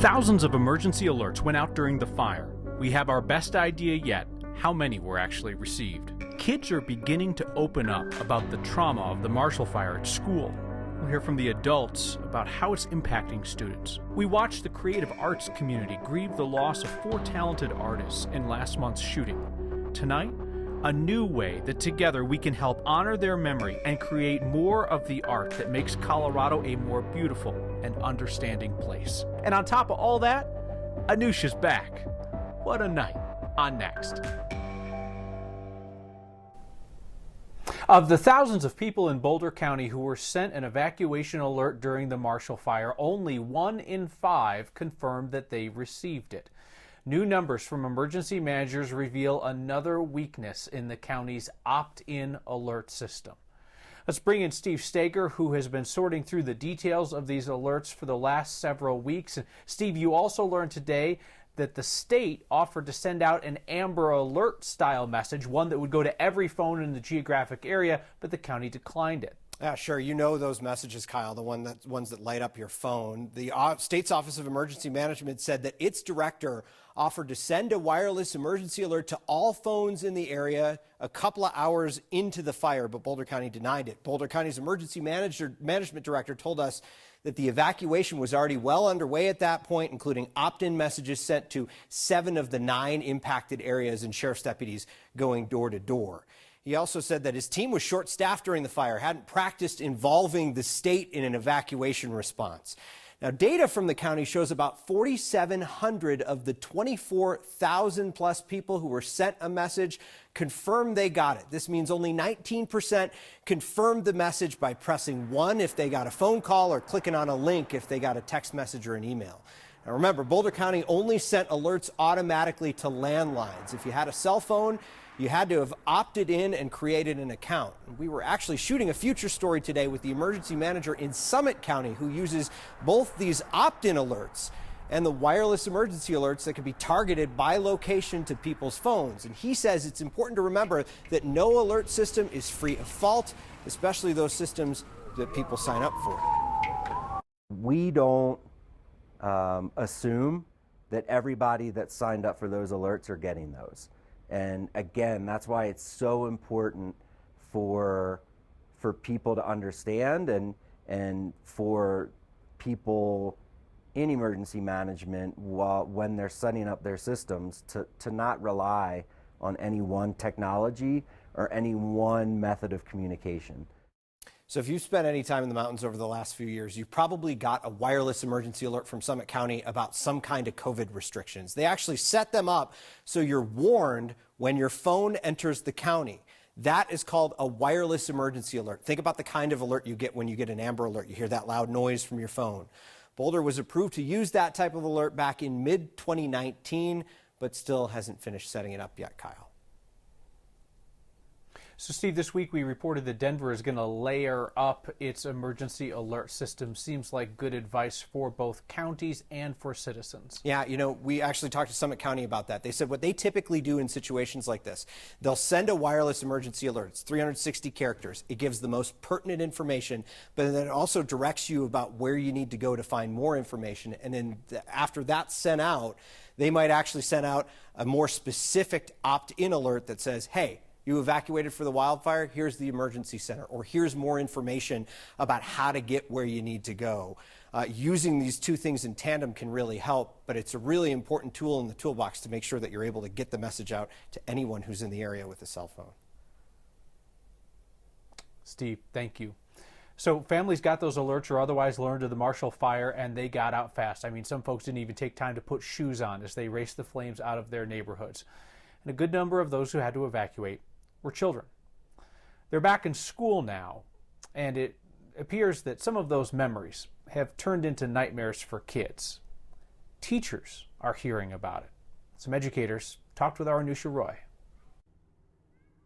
Thousands of emergency alerts went out during the fire. We have our best idea yet how many were actually received. Kids are beginning to open up about the trauma of the Marshall Fire at school. We'll hear from the adults about how it's impacting students. We watched the creative arts community grieve the loss of 4 talented artists in last month's shooting. Tonight, a new way that together we can help honor their memory and create more of the art that makes Colorado a more beautiful and understanding place. And on top of all that, Anusha's back. What a night. On Next. Of the thousands of people in Boulder County who were sent an evacuation alert during the Marshall Fire, only 1 in 5 confirmed that they received it. New numbers from emergency managers reveal another weakness in the county's opt-in alert system. Let's bring in Steve Stager, who has been sorting through the details of these alerts for the last several weeks. And Steve, you also learned today that the state offered to send out an Amber Alert style message, one that would go to every phone in the geographic area, but the county declined it. Yeah, sure. You know those messages, Kyle, the ones that light up your phone. The state's Office of Emergency Management said that its director offered to send a wireless emergency alert to all phones in the area a couple of hours into the fire, but Boulder County denied it. Boulder County's emergency management director told us that the evacuation was already well underway at that point, including opt-in messages sent to 7 of the 9 impacted areas and sheriff's deputies going door to door. He also said that his team was short-staffed during the fire, hadn't practiced involving the state in an evacuation response. Now, data from the county shows about 4,700 of the 24,000 plus people who were sent a message confirmed they got it. This means only 19% confirmed the message by pressing 1 if they got a phone call or clicking on a link if they got a text message or an email. Now remember, Boulder County only sent alerts automatically to landlines. If you had a cell phone, you had to have opted in and created an account. We were actually shooting a future story today with the emergency manager in Summit County who uses both these opt-in alerts and the wireless emergency alerts that can be targeted by location to people's phones. And he says it's important to remember that no alert system is free of fault, especially those systems that people sign up for. We don't assume that everybody that signed up for those alerts are getting those. And again, that's why it's so important for people to understand and for people in emergency management when they're setting up their systems to not rely on any one technology or any one method of communication. So if you've spent any time in the mountains over the last few years, you probably got a wireless emergency alert from Summit County about some kind of COVID restrictions. They actually set them up so you're warned when your phone enters the county. That is called a wireless emergency alert. Think about the kind of alert you get when you get an Amber Alert. You hear that loud noise from your phone. Boulder was approved to use that type of alert back in mid-2019, but still hasn't finished setting it up yet, Kyle. So, Steve, this week we reported that Denver is going to layer up its emergency alert system. Seems like good advice for both counties and for citizens. Yeah, you know, we actually talked to Summit County about that. They said what they typically do in situations like this, they'll send a wireless emergency alert. It's 360 characters. It gives the most pertinent information, but then it also directs you about where you need to go to find more information. And then after that's sent out, they might actually send out a more specific opt-in alert that says, hey, you evacuated for the wildfire, here's the emergency center, or here's more information about how to get where you need to go. Using these two things in tandem can really help, but it's a really important tool in the toolbox to make sure that you're able to get the message out to anyone who's in the area with a cell phone. Steve, thank you. So families got those alerts or otherwise learned of the Marshall Fire, and they got out fast. I mean, some folks didn't even take time to put shoes on as they raced the flames out of their neighborhoods. And a good number of those who had to evacuate were children. They're back in school now, and it appears that some of those memories have turned into nightmares for kids. Teachers are hearing about it. Some educators talked with our Anusha Roy.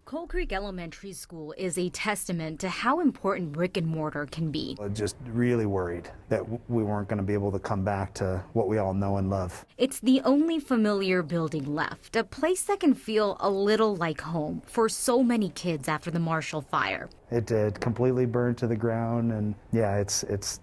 Coal Creek Elementary School is a testament to how important brick and mortar can be. Just really worried that we weren't going to be able to come back to what we all know and love. It's the only familiar building left, a place that can feel a little like home for so many kids after the Marshall Fire. It did completely burn to the ground, and yeah, it's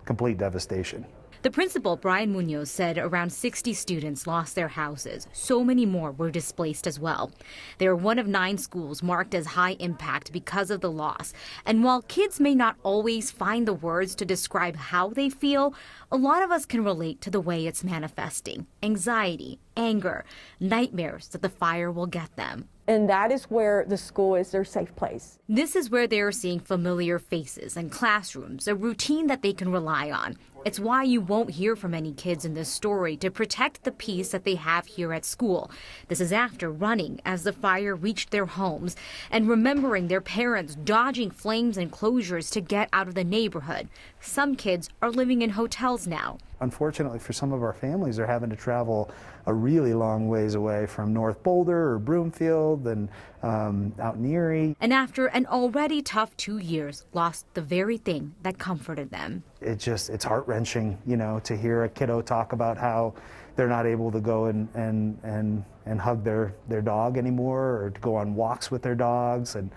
complete devastation. The principal, Brian Munoz, said around 60 students lost their houses. So many more were displaced as well. They are one of 9 schools marked as high impact because of the loss. And while kids may not always find the words to describe how they feel, a lot of us can relate to the way it's manifesting. Anxiety, anger, nightmares that the fire will get them. And that is where the school is their safe place. This is where they are seeing familiar faces and classrooms, a routine that they can rely on. It's why you won't hear from any kids in this story to protect the peace that they have here at school. This is after running as the fire reached their homes and remembering their parents dodging flames and closures to get out of the neighborhood. Some kids are living in hotels now. Unfortunately for some of our families, they're having to travel a really long ways away from North Boulder or Broomfield and out in Erie. And after an already tough 2 years, lost the very thing that comforted them. It's heart-wrenching, to hear a kiddo talk about how they're not able to go and hug their dog anymore, or to go on walks with their dogs, and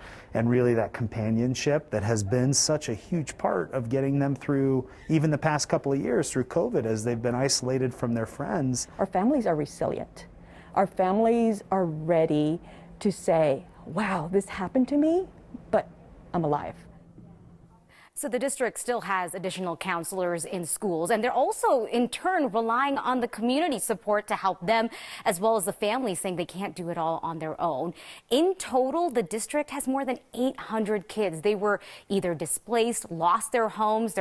really that companionship that has been such a huge part of getting them through even the past couple of years through COVID, as they've been isolated from their friends. Our families are resilient. Our families are ready to say, wow, this happened to me, but I'm alive. So the district still has additional counselors in schools, and they're also in turn relying on the community support to help them, as well as the families saying they can't do it all on their own. In total, the district has more than 800 kids. They were either displaced, lost their homes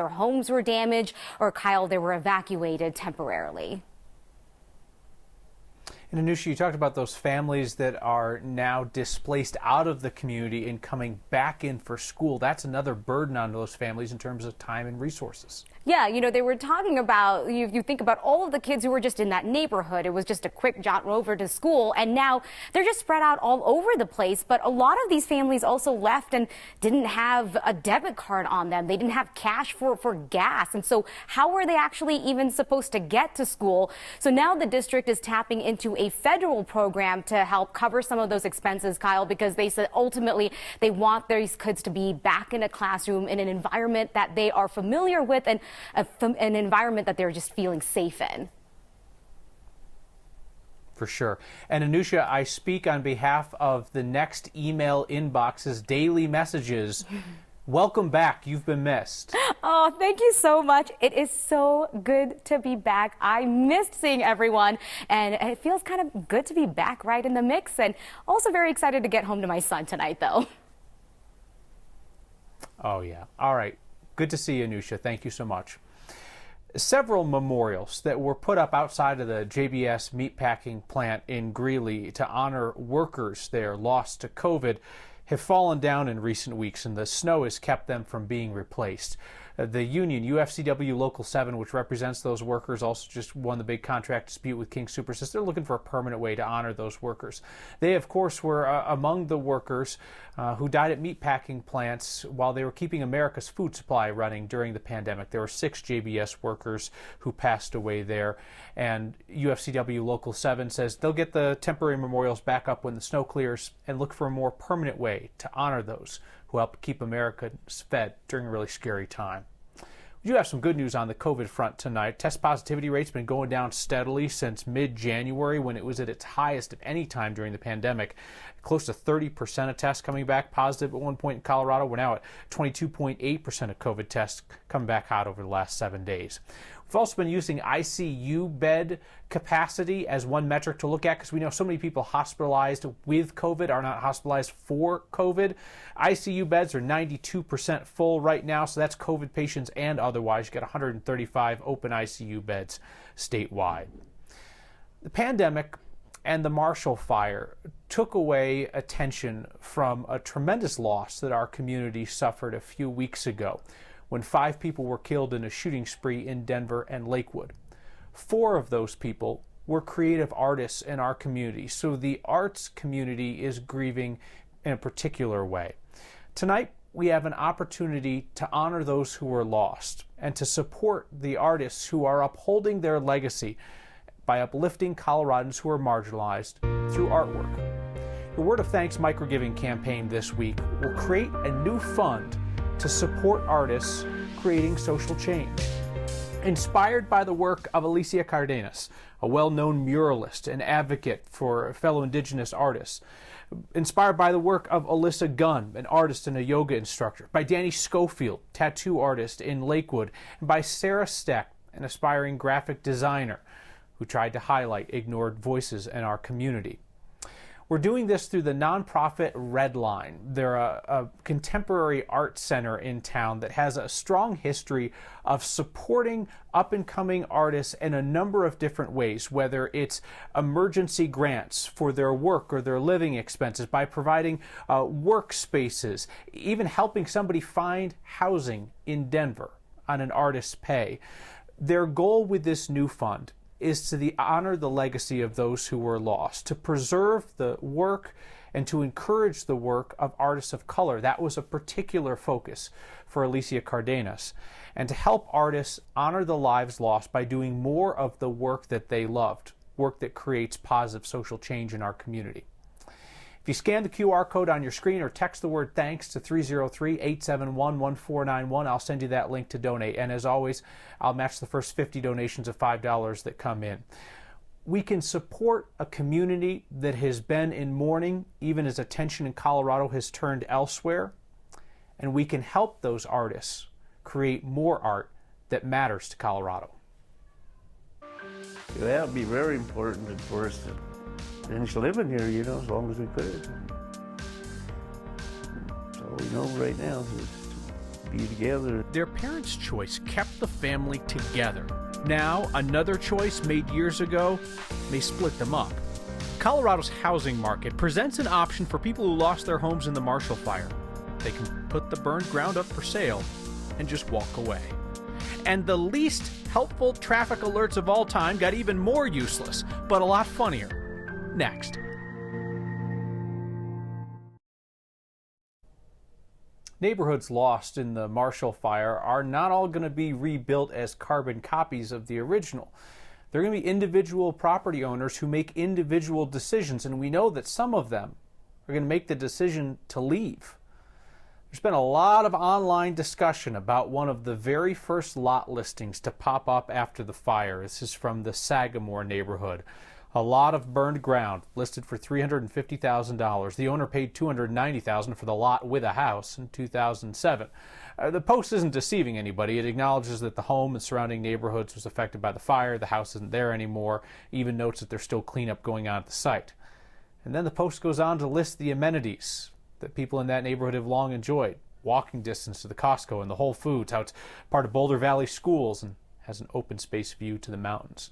were damaged, or Kyle, they were evacuated temporarily. And Anusha, you talked about those families that are now displaced out of the community and coming back in for school. That's another burden on those families in terms of time and resources. Yeah, they were talking about, you think about all of the kids who were just in that neighborhood. It was just a quick jaunt over to school, and now they're just spread out all over the place. But a lot of these families also left and didn't have a debit card on them. They didn't have cash for gas. And so how were they actually even supposed to get to school? So now the district is tapping into a federal program to help cover some of those expenses, Kyle, because they said ultimately they want these kids to be back in a classroom in an environment that they are familiar with, and an environment that they're just feeling safe in. For sure. And Anusha, I speak on behalf of the Next email inbox's daily messages. Welcome back. You've been missed. Oh, thank you so much. It is so good to be back. I missed seeing everyone, and it feels kind of good to be back right in the mix, and also very excited to get home to my son tonight, though. Oh, yeah. All right. Good to see you, Anusha. Thank you so much. Several memorials that were put up outside of the JBS meatpacking plant in Greeley to honor workers there lost to COVID have fallen down in recent weeks, and the snow has kept them from being replaced. The union, UFCW Local 7, which represents those workers, also just won the big contract dispute with King Supersys. They're looking for a permanent way to honor those workers. They, of course, were among the workers who died at meatpacking plants while they were keeping America's food supply running during the pandemic. There were 6 JBS workers who passed away there, and UFCW Local 7 says they'll get the temporary memorials back up when the snow clears and look for a more permanent way to honor those who helped keep Americans fed during a really scary time. We do have some good news on the COVID front tonight. Test positivity rate's been going down steadily since mid-January, when it was at its highest of any time during the pandemic. Close to 30% of tests coming back positive at one point in Colorado. We're now at 22.8% of COVID tests coming back hot over the last 7 days. We've also been using ICU bed capacity as one metric to look at, because we know so many people hospitalized with COVID are not hospitalized for COVID. ICU beds are 92% full right now, so that's COVID patients and otherwise. You got 135 open ICU beds statewide. The pandemic and the Marshall Fire took away attention from a tremendous loss that our community suffered a few weeks ago, when 5 people were killed in a shooting spree in Denver and Lakewood. 4 of those people were creative artists in our community, so the arts community is grieving in a particular way. Tonight, we have an opportunity to honor those who were lost and to support the artists who are upholding their legacy by uplifting Coloradans who are marginalized through artwork. The Word of Thanks microgiving campaign this week will create a new fund to support artists creating social change. Inspired by the work of Alicia Cardenas, a well-known muralist and advocate for fellow Indigenous artists. Inspired by the work of Alyssa Gunn, an artist and a yoga instructor. By Danny Schofield, tattoo artist in Lakewood. And by Sarah Steck, an aspiring graphic designer who tried to highlight ignored voices in our community. We're doing this through the nonprofit Red Line. They're a contemporary art center in town that has a strong history of supporting up-and-coming artists in a number of different ways, whether it's emergency grants for their work or their living expenses, by providing workspaces, even helping somebody find housing in Denver on an artist's pay. Their goal with this new fund is to honor the legacy of those who were lost, to preserve the work and to encourage the work of artists of color. That was a particular focus for Alicia Cardenas. And to help artists honor the lives lost by doing more of the work that they loved, work that creates positive social change in our community. If you scan the QR code on your screen or text the word thanks to 303-871-1491, I'll send you that link to donate. And as always, I'll match the first 50 donations of $5 that come in. We can support a community that has been in mourning, even as attention in Colorado has turned elsewhere. And we can help those artists create more art that matters to Colorado. That would be very important for us to finish living here, you know, as long as we could. So we know right now is to be together. Their parents' choice kept the family together. Now, another choice made years ago may split them up. Colorado's housing market presents an option for people who lost their homes in the Marshall Fire. They can put the burned ground up for sale and just walk away. And the least helpful traffic alerts of all time got even more useless, but a lot funnier. Next. Neighborhoods lost in the Marshall Fire are not all going to be rebuilt as carbon copies of the original. They're going to be individual property owners who make individual decisions, and we know that some of them are going to make the decision to leave. There's been a lot of online discussion about one of the very first lot listings to pop up after the fire. This is from the Sagamore neighborhood. A lot of burned ground listed for $350,000. The owner paid $290,000 for the lot with a house in 2007. The post isn't deceiving anybody. It acknowledges that the home and surrounding neighborhoods was affected by the fire. The house isn't there anymore. Even notes that there's still cleanup going on at the site. And then the post goes on to list the amenities that people in that neighborhood have long enjoyed. Walking distance to the Costco and the Whole Foods, how it's part of Boulder Valley schools and has an open space view to the mountains.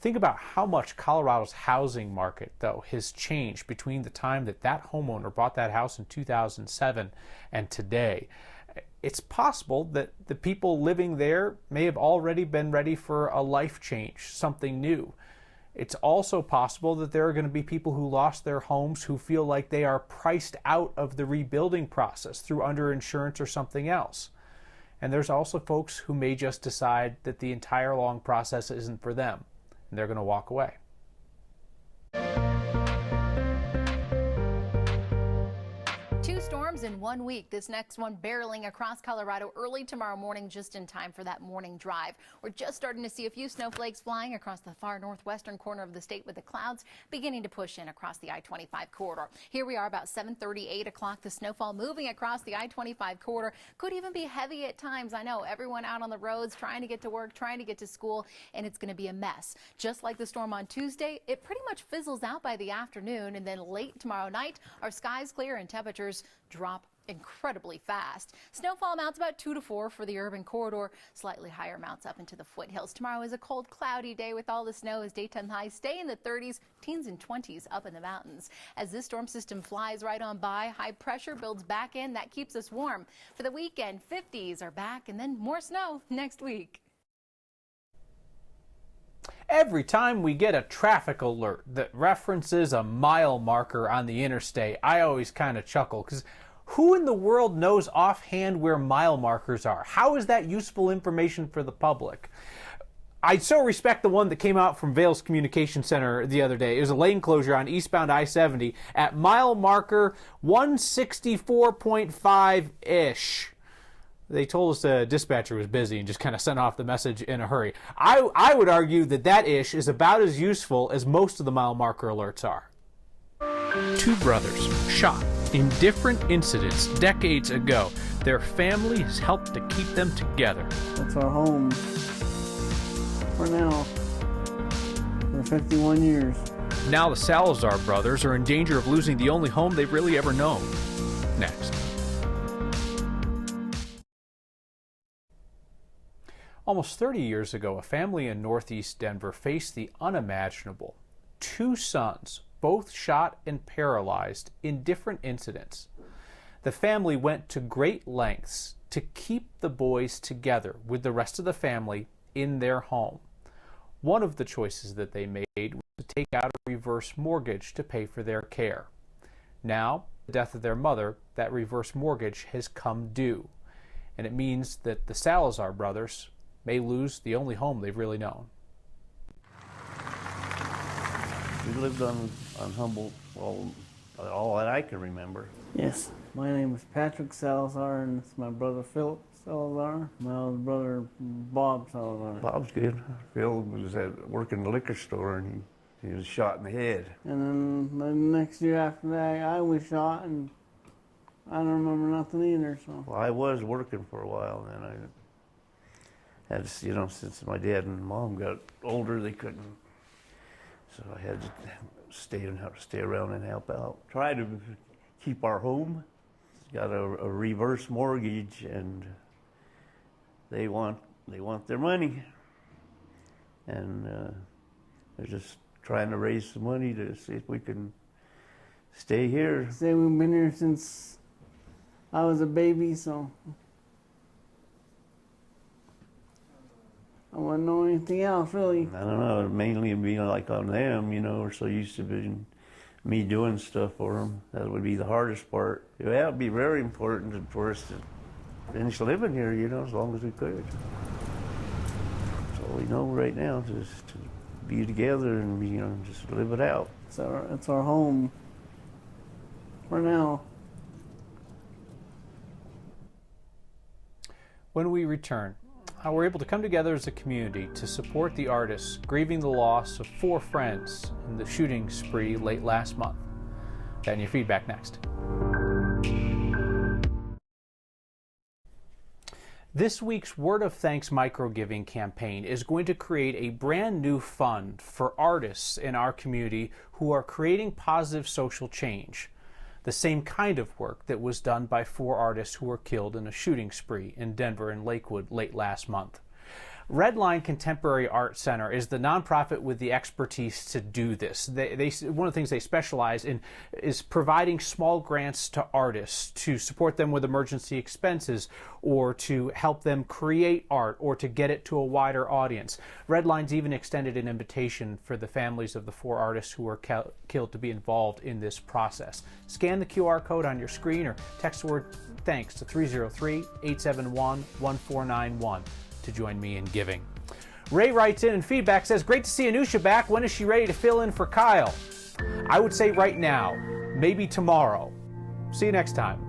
Think about how much Colorado's housing market, though, has changed between the time that that homeowner bought that house in 2007 and today. It's possible that the people living there may have already been ready for a life change, something new. It's also possible that there are going to be people who lost their homes who feel like they are priced out of the rebuilding process through underinsurance or something else. And there's also folks who may just decide that the entire long process isn't for them. They're going to walk away. Two storms in 1 week. This next one barreling across Colorado early tomorrow morning, just in time for that morning drive. We're just starting to see a few snowflakes flying across the far northwestern corner of the state, with the clouds beginning to push in across the I-25 corridor. Here we are about 7:30, 8 o'clock. The snowfall moving across the I-25 corridor. Could even be heavy at times. I know everyone out on the roads trying to get to work, trying to get to school, and it's going to be a mess. Just like the storm on Tuesday, it pretty much fizzles out by the afternoon, and then late tomorrow night, our skies clear and temperatures drop incredibly fast. Snowfall amounts about 2 to 4 for the urban corridor, slightly higher amounts up into the foothills. Tomorrow is a cold, cloudy day with all the snow as daytime highs stay in the 30s, teens and 20s up in the mountains. As this storm system flies right on by, high pressure builds back in. That keeps us warm. For the weekend, 50s are back, and then more snow next week. Every time we get a traffic alert that references a mile marker on the interstate, I always kind of chuckle, because who in the world knows offhand where mile markers are? How is that useful information for the public? I so respect the one that came out from Vail's Communication Center the other day. It was a lane closure on eastbound I-70 at mile marker 164.5-ish. They told us the dispatcher was busy and just kind of sent off the message in a hurry. I would argue that ish is about as useful as most of the mile marker alerts are. Two brothers shot in different incidents decades ago. Their family has helped to keep them together. That's our home for now, for 51 years. Now the Salazar brothers are in danger of losing the only home they've really ever known. Next. Almost 30 years ago, a family in northeast Denver faced the unimaginable. Two sons, both shot and paralyzed in different incidents. The family went to great lengths to keep the boys together with the rest of the family in their home. One of the choices that they made was to take out a reverse mortgage to pay for their care. Now, the death of their mother, that reverse mortgage has come due, and it means that the Salazar brothers may lose the only home they've really known. We lived on Humboldt all that I can remember. Yes. My name is Patrick Salazar, and it's my brother Philip Salazar, my older brother Bob Salazar. Bob's good. Phil was working in the liquor store, and he was shot in the head. And then the next year after that, I was shot, and I don't remember nothing either. So. Well, I was working for a while, and I had to, since my dad and mom got older, they couldn't. So I had to stay around and help out. Try to keep our home. Got a reverse mortgage, and they want their money, and they're just trying to raise some money to see if we can stay here. Say we've been here since I was a baby, so I wouldn't know anything else really. I don't know. Mainly it'd be like on them, we're so used to being me doing stuff for them. That would be the hardest part. Yeah, it would be very important for us to finish living here, as long as we could. That's all we know right now, just to be together and, just live it out. It's our home for now. When we return, how we're able to come together as a community to support the artists grieving the loss of 4 friends in the shooting spree late last month. And your feedback next. This week's Word of Thanks micro-giving campaign is going to create a brand new fund for artists in our community who are creating positive social change. The same kind of work that was done by 4 artists who were killed in a shooting spree in Denver and Lakewood late last month. Redline Contemporary Art Center is the nonprofit with the expertise to do this. One of the things they specialize in is providing small grants to artists to support them with emergency expenses, or to help them create art, or to get it to a wider audience. Redline's even extended an invitation for the families of the 4 artists who were killed to be involved in this process. Scan the QR code on your screen or text the word thanks to 303-871-1491. to join me in giving. Ray writes in and feedback says, great to see Anusha back. When is she ready to fill in for Kyle? I would say right now, maybe tomorrow. See you next time.